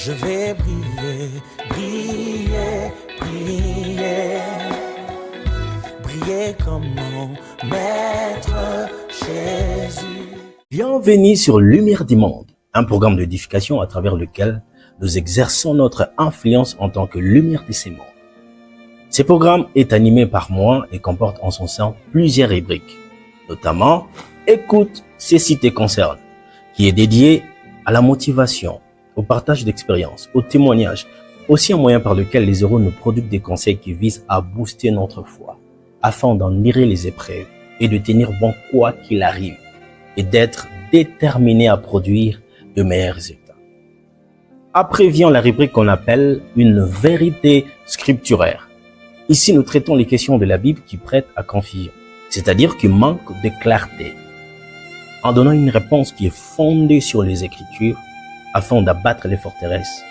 Je vais briller, briller, briller, briller comme mon Maître Jésus. Bienvenue sur Lumière du Monde, un programme d'édification à travers lequel nous exerçons notre influence en tant que lumière de ces mondes. Ce programme est animé par moi et comporte en son sein plusieurs rubriques, notamment « Écoute, ceci te concerne », qui est dédié à la motivation, au partage d'expériences, au témoignage, aussi un moyen par lequel les héros nous prodiguent des conseils qui visent à booster notre foi, afin d'en nier les épreuves et de tenir bon quoi qu'il arrive, et d'être déterminé à produire de meilleurs résultats. Après vient la rubrique qu'on appelle une vérité scripturaire. Ici, nous traitons les questions de la Bible qui prêtent à confusion, c'est-à-dire qui manquent de clarté, en donnant une réponse qui est fondée sur les Écritures, afin d'abattre les forteresses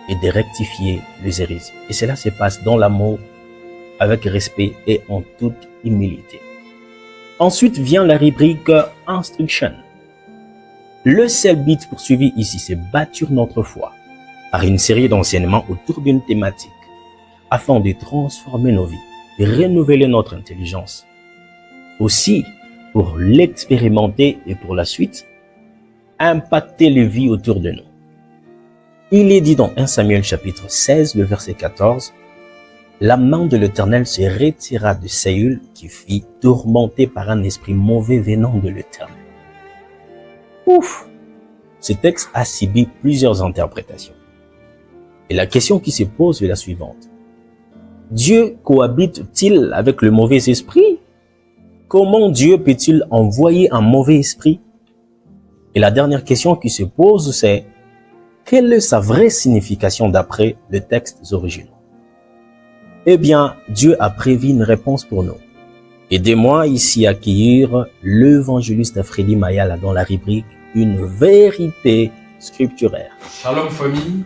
et de rectifier les hérésies. Et cela se passe dans l'amour, avec respect et en toute humilité. Ensuite vient la rubrique Instruction. Le seul but poursuivi ici, c'est bâtir notre foi par une série d'enseignements autour d'une thématique, afin de transformer nos vies, de renouveler notre intelligence. Aussi, pour l'expérimenter et pour la suite, impacter les vies autour de nous. Il est dit dans 1 Samuel chapitre 16, le verset 14, « La main de l'Éternel se retira de Saül qui fut tourmenté par un esprit mauvais venant de l'Éternel. » Ouf! Ce texte a subi plusieurs interprétations. Et la question qui se pose est la suivante. Dieu cohabite-t-il avec le mauvais esprit? Comment Dieu peut-il envoyer un mauvais esprit? Et la dernière question qui se pose, c'est quelle est sa vraie signification d'après les textes originaux? Eh bien, Dieu a prévu une réponse pour nous. Aidez-moi ici à accueillir l'évangéliste Freddy Mayala dans la rubrique Une vérité scripturaire. Shalom famille,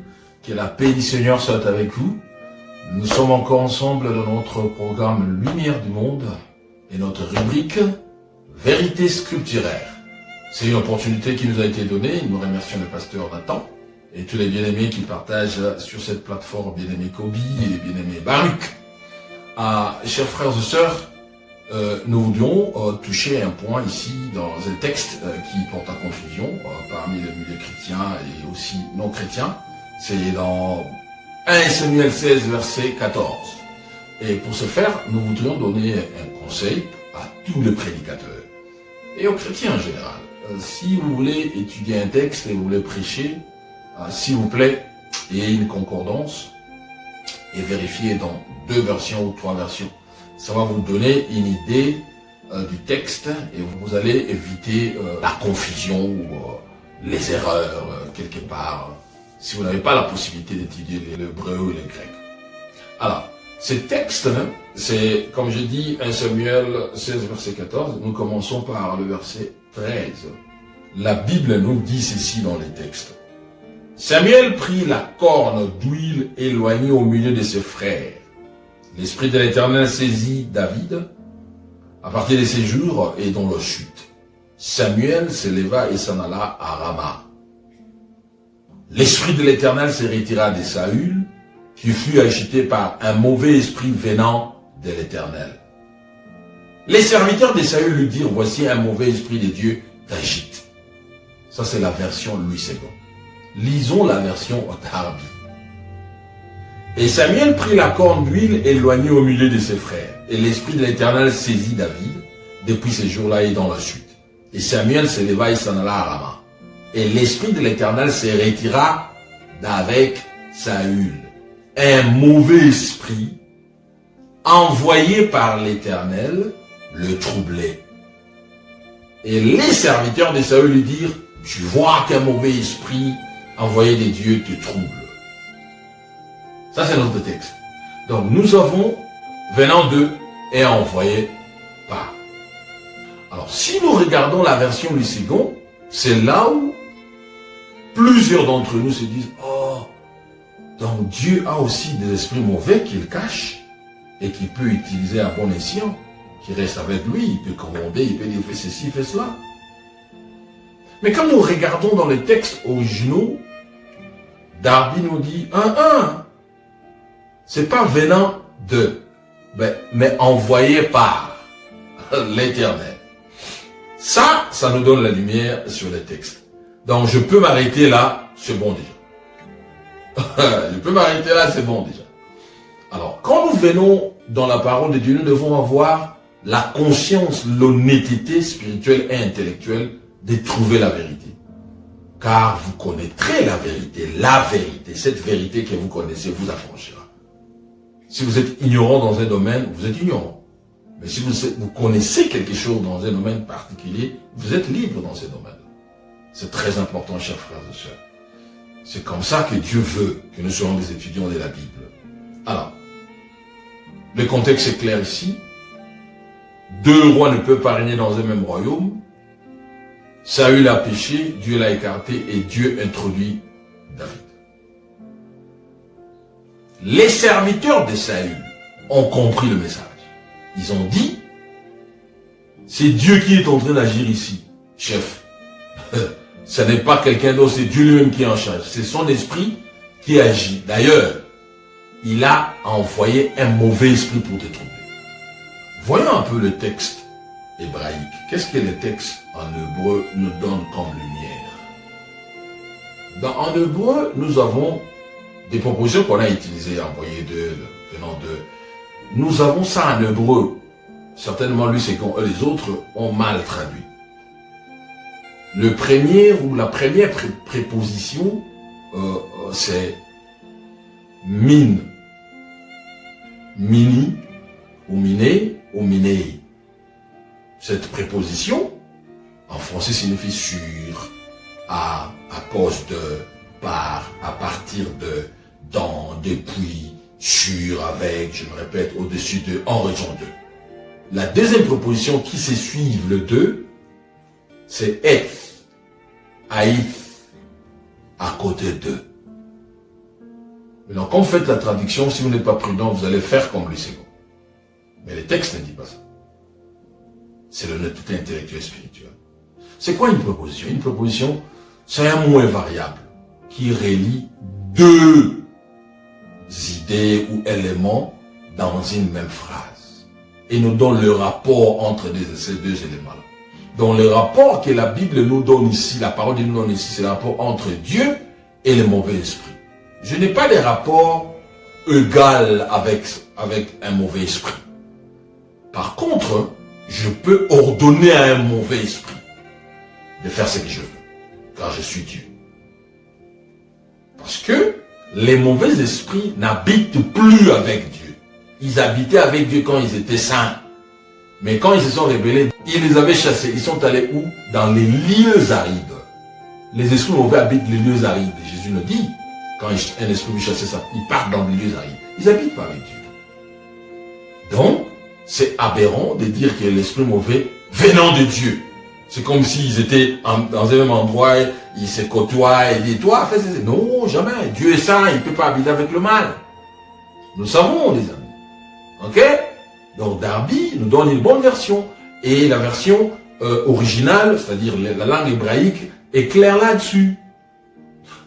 que la paix du Seigneur soit avec vous. Nous sommes encore ensemble dans notre programme Lumière du Monde et notre rubrique Vérité scripturaire. C'est une opportunité qui nous a été donnée. Nous remercions le pasteur Nathan et tous les bien-aimés qui partagent sur cette plateforme, bien-aimé Kobi et bien-aimé Baruch. Chers frères et sœurs, nous voulions toucher un point ici dans un texte qui porte à confusion parmi les milieux chrétiens et aussi non chrétiens. C'est dans 1 Samuel 16, verset 14. Et pour ce faire, nous voudrions donner un conseil à tous les prédicateurs et aux chrétiens en général. Si vous voulez étudier un texte et vous voulez prêcher, s'il vous plaît, ayez une concordance et vérifiez dans 2 versions ou 3 versions. Ça va vous donner une idée du texte et vous allez éviter la confusion ou les erreurs quelque part, si vous n'avez pas la possibilité d'étudier l'hébreu ou le grec. Alors, ce texte, c'est, comme je dis, 1 Samuel 16, verset 14. Nous commençons par le verset 13. La Bible nous dit ceci dans les textes. Samuel prit la corne d'huile éloignée au milieu de ses frères. L'Esprit de l'Éternel saisit David à partir de ses jours et dans leur chute. Samuel se leva et s'en alla à Rama. L'Esprit de l'Éternel se retira de Saül, qui fut agité par un mauvais esprit venant de l'Éternel. Les serviteurs de Saül lui dirent, voici un mauvais esprit de Dieu t'agite. Ça c'est la version Louis II. Lisons la version Darby. Et Samuel prit la corne d'huile éloignée au milieu de ses frères. Et l'Esprit de l'Éternel saisit David depuis ces jours-là et dans la chute. Et Samuel se leva et s'en alla à Rama. Et l'Esprit de l'Éternel se retira d'avec Saül. Un mauvais esprit envoyé par l'Éternel le troublait. Et les serviteurs de Saül lui dirent, tu vois qu'un mauvais esprit envoyé des dieux te trouble. Ça c'est notre texte. Donc nous avons venant d'eux et envoyé par. Alors si nous regardons la version Louis II, c'est là où plusieurs d'entre nous se disent, oh, donc Dieu a aussi des esprits mauvais qu'il cache et qu'il peut utiliser à bon escient, qui reste avec lui, il peut commander, il peut dire fais ceci, fais cela. Mais quand nous regardons dans les textes originaux, Darby nous dit, c'est pas venant de, mais envoyé par l'Éternel. Ça nous donne la lumière sur les textes. Donc je peux m'arrêter là, c'est bon déjà. Je peux m'arrêter là, c'est bon déjà. Alors, quand nous venons dans la parole de Dieu, nous devons avoir la conscience, l'honnêteté spirituelle et intellectuelle de trouver la vérité. Car vous connaîtrez la vérité, cette vérité que vous connaissez vous affranchira. Si vous êtes ignorant dans un domaine, vous êtes ignorant. Mais si vous connaissez quelque chose dans un domaine particulier, vous êtes libre dans ce domaine. C'est très important, chers frères et sœurs. C'est comme ça que Dieu veut que nous soyons des étudiants de la Bible. Alors, le contexte est clair ici. Deux rois ne peuvent pas régner dans un même royaume. Saül a péché, Dieu l'a écarté et Dieu introduit David. Les serviteurs de Saül ont compris le message. Ils ont dit, c'est Dieu qui est en train d'agir ici, chef. Ce n'est pas quelqu'un d'autre, c'est Dieu lui-même qui est en charge. C'est son esprit qui agit. D'ailleurs, il a envoyé un mauvais esprit pour te tromper. Voyons un peu le texte hébraïque. Qu'est-ce que le texte en hébreu nous donne comme lumière? En hébreu, nous avons des propositions qu'on a utilisées, envoyées de, venant de. Nous avons ça en hébreu. Certainement, lui, c'est quand les autres ont mal traduit. Le premier ou la première préposition, c'est min, mini, ou miné, ou miné. Cette préposition, en français, signifie sur, à cause de, par, à partir de, dans, depuis, sur, avec, je me répète, au-dessus de, en raison de. La deuxième préposition qui se suit le de, c'est eth, haïf, à côté de. Maintenant, quand vous faites la traduction, si vous n'êtes pas prudent, vous allez faire comme le second. Mais le texte ne dit pas ça. C'est l'honnêteté intellectuelle et spirituelle. C'est quoi une proposition? Une proposition, c'est un mot invariable qui relie deux idées ou éléments dans une même phrase. Et nous donne le rapport entre ces deux éléments-là. Donc le rapport que la Bible nous donne ici, la parole de nous donne ici, c'est le rapport entre Dieu et le mauvais esprit. Je n'ai pas de rapport égal avec un mauvais esprit. Par contre, je peux ordonner à un mauvais esprit de faire ce que je veux, car je suis Dieu. Parce que les mauvais esprits n'habitent plus avec Dieu. Ils habitaient avec Dieu quand ils étaient saints. Mais quand ils se sont rebellés, il les avait chassés. Ils sont allés où? Dans les lieux arides. Les esprits mauvais habitent les lieux arides. Jésus nous dit, quand un esprit veut chasser ça, il part dans les lieux arides. Ils n'habitent pas avec Dieu. Donc, c'est aberrant de dire que l'esprit mauvais venant de Dieu. C'est comme s'ils étaient dans un même endroit, ils se côtoient et disent, toi, fais ça. Non, jamais. Dieu est saint, il ne peut pas habiter avec le mal. Nous savons, les amis. Ok? Donc Darby nous donne une bonne version. Et la version originale, c'est-à-dire la langue hébraïque, est claire là-dessus.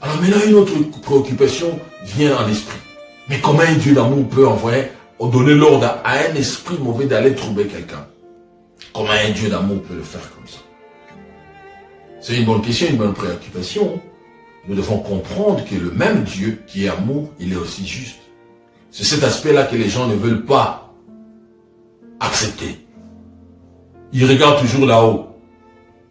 Alors maintenant, une autre préoccupation vient en l'esprit. Mais comment un Dieu d'amour peut donner l'ordre à un esprit mauvais d'aller trouver quelqu'un? Comment un Dieu d'amour peut le faire comme ça? C'est une bonne question, une bonne préoccupation. Nous devons comprendre que le même Dieu qui est amour, il est aussi juste. C'est cet aspect-là que les gens ne veulent pas accepter. Ils regardent toujours là-haut.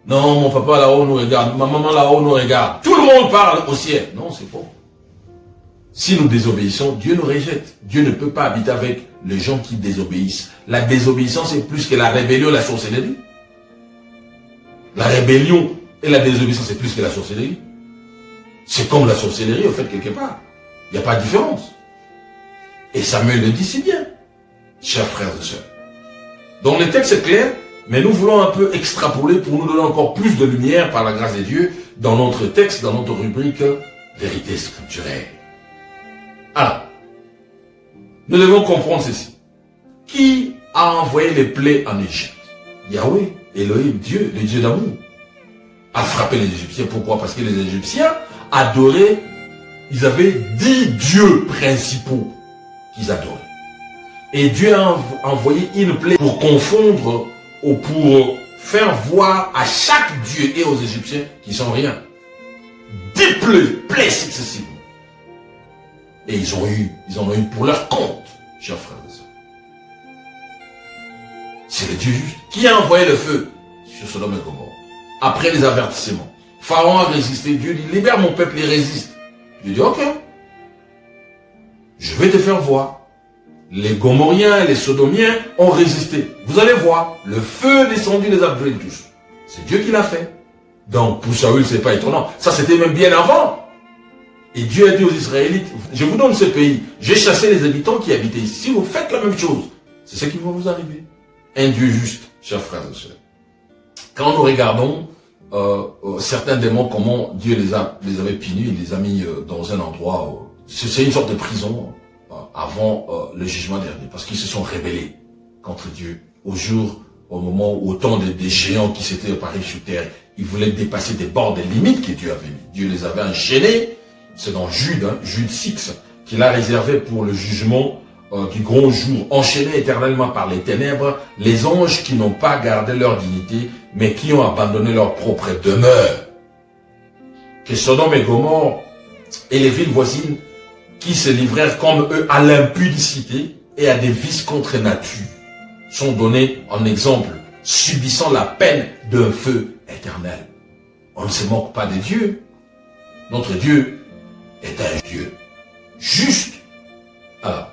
Non, mon papa là-haut nous regarde, ma maman là-haut nous regarde. Tout le monde parle au ciel. Non, c'est faux. Si nous désobéissons, Dieu nous rejette. Dieu ne peut pas habiter avec les gens qui désobéissent. La désobéissance est plus que la rébellion et la sorcellerie. La rébellion et la désobéissance c'est plus que la sorcellerie. C'est comme la sorcellerie, au fait, quelque part. Il n'y a pas de différence. Et Samuel le dit si bien, chers frères et sœurs. Donc le texte est clair, mais nous voulons un peu extrapoler pour nous donner encore plus de lumière par la grâce de Dieu dans notre texte, dans notre rubrique vérité scripturaire. Alors, nous devons comprendre ceci. Qui a envoyé les plaies en Égypte? Yahweh, Elohim, Dieu, le Dieu d'amour, a frappé les Égyptiens. Pourquoi? Parce que les Égyptiens adoraient ils avaient 10 dieux principaux qu'ils adoraient. Et Dieu a envoyé une plaie pour confondre ou pour faire voir à chaque dieu et aux Égyptiens qu'ils sont rien. 10 plaies successivement. Et ils en ont eu pour leur compte, chers frères et sœurs. C'est le Dieu juste qui a envoyé le feu sur Sodome et Gomorrhe. Après les avertissements. Pharaon a résisté. Dieu dit, libère mon peuple, il résiste. Dieu dit, ok. Je vais te faire voir. Les Gomorriens et les Sodomiens ont résisté. Vous allez voir, le feu descendu les a brûlés tous. C'est Dieu qui l'a fait. Donc pour Saül, c'est pas étonnant. Ça c'était même bien avant. Et Dieu a dit aux Israélites, je vous donne ce pays. J'ai chassé les habitants qui habitaient ici. Si vous faites la même chose, c'est ce qui va vous arriver. Un Dieu juste, chers frères et sœurs. Quand nous regardons certains démons, comment Dieu les avait punis, il les a mis dans un endroit, c'est une sorte de prison avant le jugement dernier, parce qu'ils se sont rebellés contre Dieu. Au moment où autant des géants qui s'étaient apparus sur terre, ils voulaient dépasser des bords, des limites que Dieu avait mis. Dieu les avait enchaînés. C'est dans Jude, Jude 6, qu'il a réservé pour le jugement du grand jour, enchaînés éternellement par les ténèbres, les anges qui n'ont pas gardé leur dignité, mais qui ont abandonné leur propre demeure. Que Sodome et Gomorrhe et les villes voisines qui se livrèrent comme eux à l'impudicité et à des vices contre nature sont donnés en exemple, subissant la peine d'un feu éternel. On ne se moque pas de Dieu. Notre Dieu est un Dieu juste. Alors,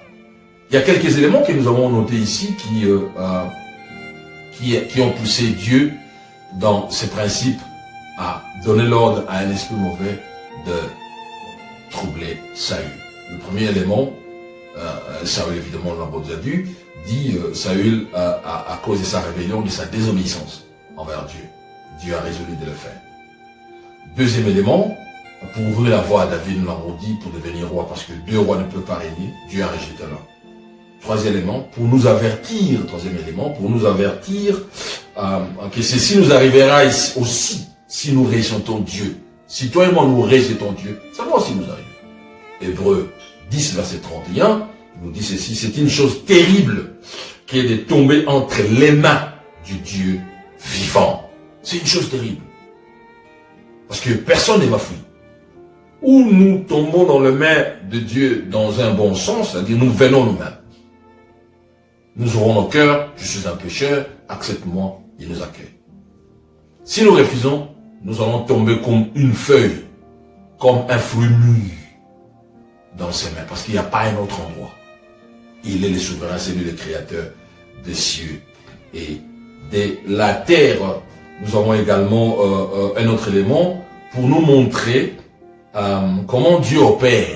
il y a quelques éléments que nous avons notés ici qui ont poussé Dieu dans ses principes à donner l'ordre à un esprit mauvais de troubler Saül. Le premier élément, Saül évidemment l'a déjà dit Saül à cause de sa rébellion, de sa désobéissance envers Dieu. Dieu a résolu de le faire. Deuxième élément, pour ouvrir la voie à David, nous l'avons dit, pour devenir roi, parce que 2 rois ne peuvent pas régner, Dieu a rejeté l'un. Troisième élément, pour nous avertir que ceci nous arrivera aussi si nous rejetons Dieu. Si toi et moi nous rejetons Dieu, ça va aussi nous arriver. Hébreux 10, verset 31, nous dit ceci, c'est une chose terrible qui est de tomber entre les mains du Dieu vivant. C'est une chose terrible. Parce que personne ne va fuir. Ou nous tombons dans les mains de Dieu dans un bon sens, c'est-à-dire nous venons nous-mêmes. Nous aurons nos cœurs, je suis un pécheur, accepte-moi, il nous accueille. Si nous refusons, nous allons tomber comme une feuille, comme un fruit mûr dans ses mains, parce qu'il n'y a pas un autre endroit. Il est le souverain, c'est lui le créateur des cieux et de la terre. Nous avons également un autre élément pour nous montrer comment Dieu opère.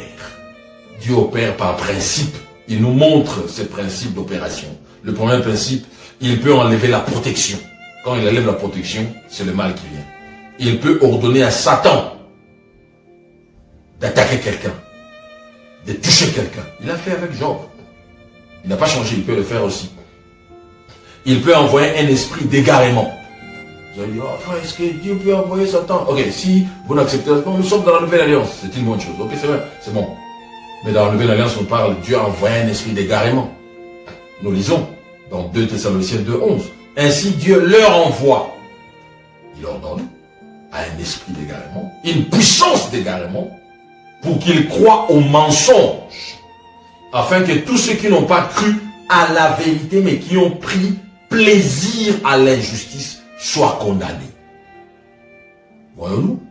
Dieu opère par principe. Il nous montre ces principes d'opération. Le premier principe, il peut enlever la protection. Quand il enlève la protection, c'est le mal qui vient. Il peut ordonner à Satan d'attaquer quelqu'un, de toucher quelqu'un. Il l'a fait avec Job. Il n'a pas changé, il peut le faire aussi. Il peut envoyer un esprit d'égarement. Vous allez dire, oh, frère, est-ce que Dieu peut envoyer Satan? Ok, si vous n'acceptez pas, nous sommes dans la nouvelle alliance, c'est une bonne chose. Ok, c'est vrai, c'est bon. Mais dans la nouvelle alliance, on parle, Dieu a envoyé un esprit d'égarement. Nous lisons dans 2 Thessaloniciens 2:11. Ainsi, Dieu leur envoie, il ordonne, à un esprit d'égarement, une puissance d'égarement, pour qu'ils croient au mensonge, afin que tous ceux qui n'ont pas cru à la vérité, mais qui ont pris plaisir à l'injustice, soient condamnés. Voyons-nous?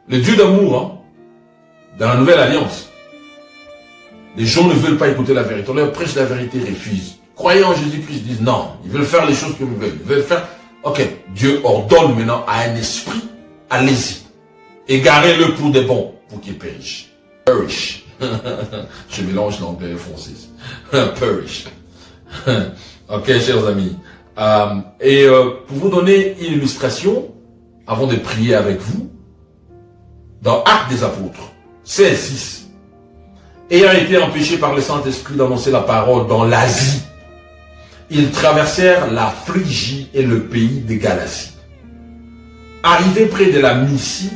Le Dieu d'amour, dans la nouvelle alliance, les gens ne veulent pas écouter la vérité. On leur prêche la vérité, ils refusent. Croyants en Jésus-Christ disent non, ils veulent faire les choses que nous veulent. Ils veulent faire, ok, Dieu ordonne maintenant à un esprit, allez-y, égarez-le pour des bons, pour qu'il périche. Perish. Je mélange l'anglais et le français. Perish. Ok, chers amis. Pour vous donner une illustration, avant de prier avec vous, dans Actes des Apôtres, 16:6, ayant été empêchés par le Saint-Esprit d'annoncer la parole dans l'Asie, ils traversèrent la Phrygie et le pays de Galatie. Arrivés près de la Mysie,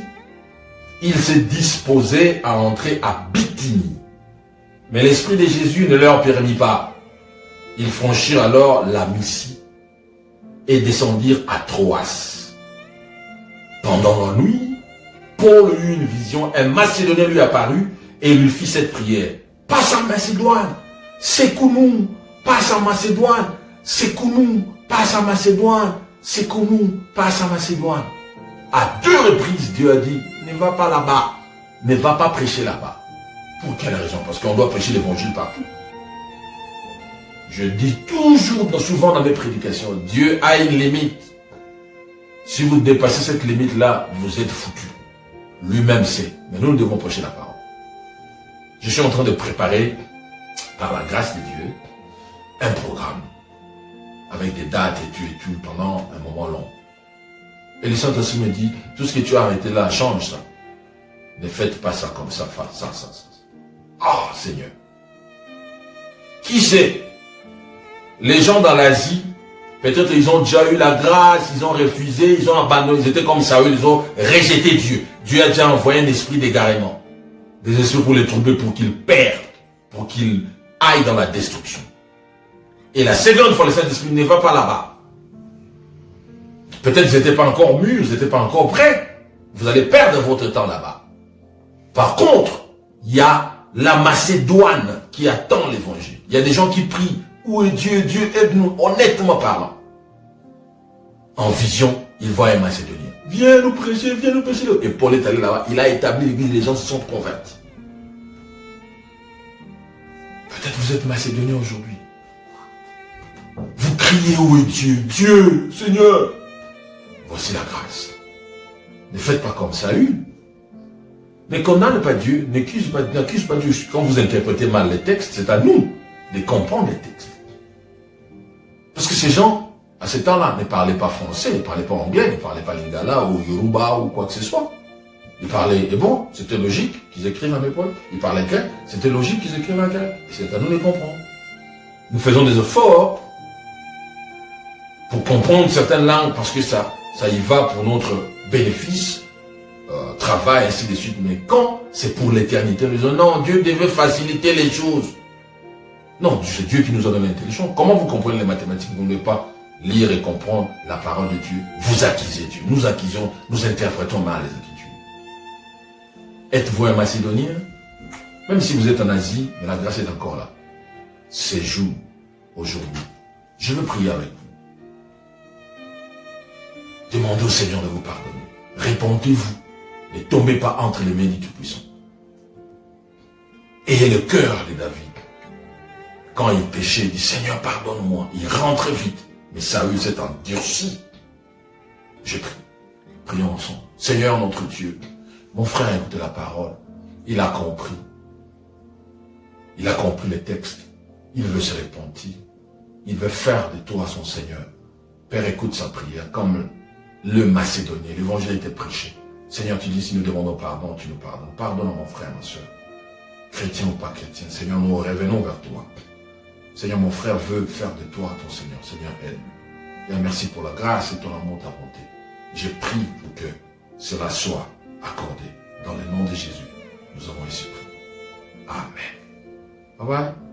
ils se disposaient à entrer à Bithynie. Mais l'Esprit de Jésus ne leur permit pas. Ils franchirent alors la Mysie et descendirent à Troas. Pendant la nuit, Paul eut une vision, un Macédonien lui apparut et lui fit cette prière. Passe en Macédoine, secours-nous, passe en Macédoine, secours-nous, passe en Macédoine, secours-nous, passe en Macédoine. À 2 reprises, Dieu a dit, ne va pas là-bas, ne va pas prêcher là-bas. Pour quelle raison? Parce qu'on doit prêcher l'évangile partout. Je dis toujours, souvent dans mes prédications, Dieu a une limite. Si vous dépassez cette limite-là, vous êtes foutus. Lui-même sait. Mais nous devons prêcher la parole. Je suis en train de préparer, par la grâce de Dieu, un programme. Avec des dates et tout, pendant un moment long. Et le Saint-Esprit me dit, tout ce que tu as arrêté là, change ça. Ne faites pas ça comme ça, ça. Ah, Seigneur. Qui sait? Les gens dans l'Asie, peut-être ils ont déjà eu la grâce, ils ont refusé, ils ont abandonné, ils étaient comme Saül, ils ont rejeté Dieu. Dieu a déjà envoyé un esprit d'égarement. Des esprits pour les troubler, pour qu'ils perdent, pour qu'ils aillent dans la destruction. Et la seconde fois, le Saint-Esprit ne va pas là-bas. Peut-être qu'ils n'étaient pas encore mûrs, ils n'étaient pas encore prêts. Vous allez perdre votre temps là-bas. Par contre, il y a la Macédoine qui attend l'évangile. Il y a des gens qui prient. Où est Dieu? Dieu aide-nous, honnêtement parlant. En vision, il voit un Macédonien. Viens nous prêcher, viens nous prêcher. Et Paul est allé là-bas, il a établi l'église, les gens se sont convertis. Peut-être vous êtes Macédonien aujourd'hui. Vous criez où est Dieu? Dieu, Seigneur. Voici la grâce. Ne faites pas comme Saül. Ne condamne pas Dieu, n'accuse pas Dieu. Quand vous interprétez mal les textes, c'est à nous de comprendre les textes. Parce que ces gens, à ce temps-là, ne parlaient pas français, ne parlaient pas anglais, ne parlaient pas lingala ou yoruba ou quoi que ce soit. Ils parlaient hébreu, c'était logique qu'ils écrivent en hébreu. Ils parlaient grec, c'était logique qu'ils écrivent en grec. Et c'est à nous de comprendre. Nous faisons des efforts pour comprendre certaines langues parce que ça y va pour notre bénéfice, travail, ainsi de suite. Mais quand c'est pour l'éternité, nous disons non, Dieu devait faciliter les choses. Non, c'est Dieu qui nous a donné l'intelligence. Comment vous comprenez les mathématiques? Vous ne pouvez pas lire et comprendre la parole de Dieu. Vous accusez Dieu. Nous accusons, nous interprétons mal les Écritures. Êtes-vous un Macédonien? Même si vous êtes en Asie, mais la grâce est encore là. C'est jour, aujourd'hui. Je veux prier avec vous. Demandez au Seigneur de vous pardonner. Répondez-vous. Ne tombez pas entre les mains du Tout-Puissant. Ayez le cœur de David. Quand il péchait, il dit, Seigneur, pardonne-moi. Il rentre vite. Mais Saül s'est endurci. Je prie. Prions ensemble. Seigneur, notre Dieu, mon frère a écouté la parole. Il a compris. Il a compris les textes. Il veut se repentir. Il veut faire de toi son Seigneur. Père, écoute sa prière comme le Macédonien. L'évangile était prêché. Seigneur, tu dis, si nous demandons pardon, tu nous pardonnes. Pardonne à mon frère, ma soeur. Chrétien ou pas chrétien. Seigneur, nous revenons vers toi. Seigneur, mon frère veut faire de toi ton Seigneur. Seigneur, aide-nous. Et merci pour la grâce et ton amour, ta bonté. Je prie pour que cela soit accordé. Dans le nom de Jésus, nous avons ici prié. Amen. Bye bye.